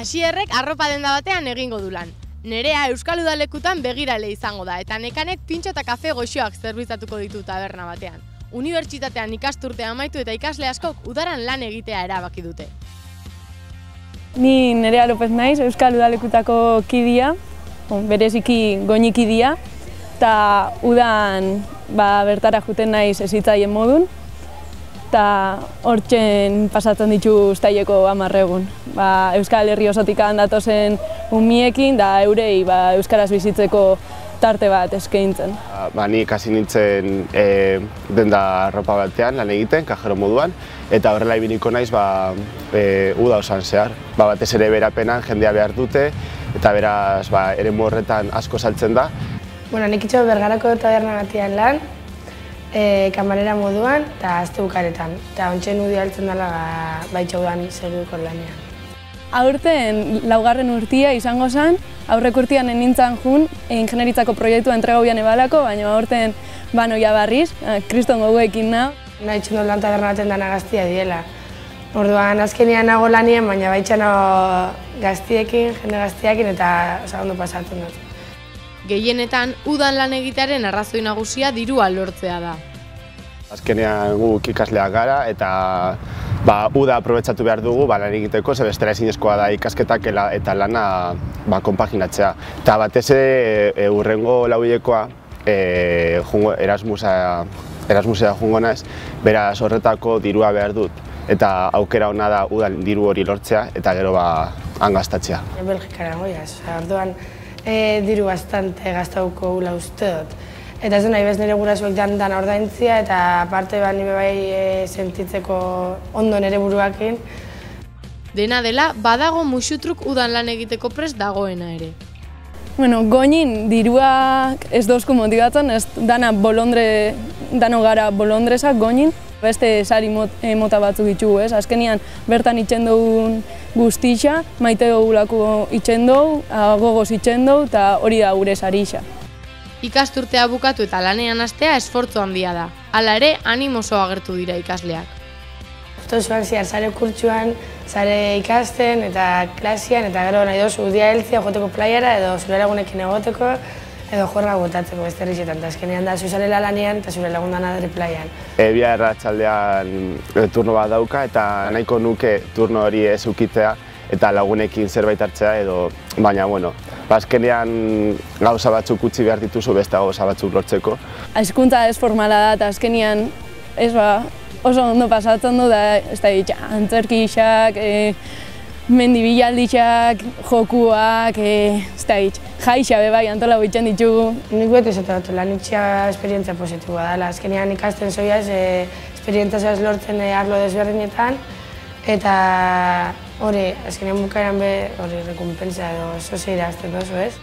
Asierrek arropa denda batean egingo du lan. Nerea Euskal Udalekutan begirale izango da eta Nekanek pintxo eta kafe goxoak zerbitzatuko ditu taberna batean. Unibertsitatean ikasturtea amaitu eta ikasle askok udaran lan egitea erabaki dute. Ni Nerea Lopez naiz, Euskal Udalekutako kidia, bereziki goñikidia, eta udan bertara juten naiz hezitzaile modun, eta hortzen pasatzen ditu uztaileko 10 egun. Euskal Herri osotik datozen umiekin da eurei euskaraz bizitzeko tarte bat eskaintzen. Ni ikasi nintzen denda arropa batean lan egiten, kajero moduan, eta horrela ibiliko naiz uda osan zehar. Batez ere berapenan jendea behar dute, eta beraz eremu horretan asko saltzen da. Nik itxo Bergarako taberna batean lan, kamarera moduan eta azte bukaretan. Eta ontsen udi altzen dela baitxaudan seguko lanean. Aurten 4. urtia izango zen, aurrek urtean nintzen jun, ingenieritzako proiektua entrega bian ebalako, baina aurten banoia barriz, kriston goguekin nahi. Nahi txendo lan taberna baten dana gaztia diela. Orduan azkenean nago lanien, baina baitxano gaztiekin, jende gaztiekin eta ondo pasatzen dut. Gehienetan, udan lan egitearen arrazoi nagusia dirua lortzea da. Azkenean guk ikasleak gara eta uda aprobetxatu behar dugu lan egiteko, ze bestela ezinezkoa da ikasketak eta lana konpaginatzea. Eta batez ere hurrengo lauhilekoa Erasmusera jungo naiz, beraz horretako dirua behar dut. Eta aukera ona da udan diru hori lortzea eta gero han gastatzea. Belgikara goiaz, orduan diru bastante gastauko gula uste dut. Eta ez nahi bez nire gurasoek dana ordaintzia eta aparte nire bai sentitzeko ondo nire buruakin. Dena dela, badago musutruk udan lan egiteko prest dagoena ere. Goñin diruak ez dozku motibatzen, ez dano gara bolondrezak goñin. Beste sari mota batzuk ditugu, ez? Azkenian bertan itxen dugun guztitza, maite dugulako itxen dugu, gogoz itxen dugu, eta hori da gure sarixa. Ikasturtea bukatu eta lanean hastea esfortzu handia da. Hala ere, animoso agertu dira ikasleak. Zoan zehar sare kurtsuan, sare ikasten eta klasian, eta gero nahi dozu udia heltzia joteko playara edo zure lagunekin egoteko edo jorra botatzeko beste herrizetan. Azkenean da zuzarela lanean eta zure lagun dana dure playan. Bihar arratsaldean turno bat dauka eta nahiko nuke turno hori ez ukitzea eta lagunekin zerbait hartzea edo, baina azkenean gauza batzuk utzi behar dituzu beste gauza batzuk lortzeko. Hizkuntza ez formala da eta azkenean oso ondo pasatzen du da antzerkixak, mendibilaldixak, jokuak, jaixa bai antola bitzen ditugu. Nik beti esaten dut, lan itxia esperientzia positiboa dela. Azkenean ikasten zoiaz, esperientzia zoaz lortzen arlo desberdinetan eta hori, azkenean bukaeran hori rekompensa edo zozeira azten dozu, ez?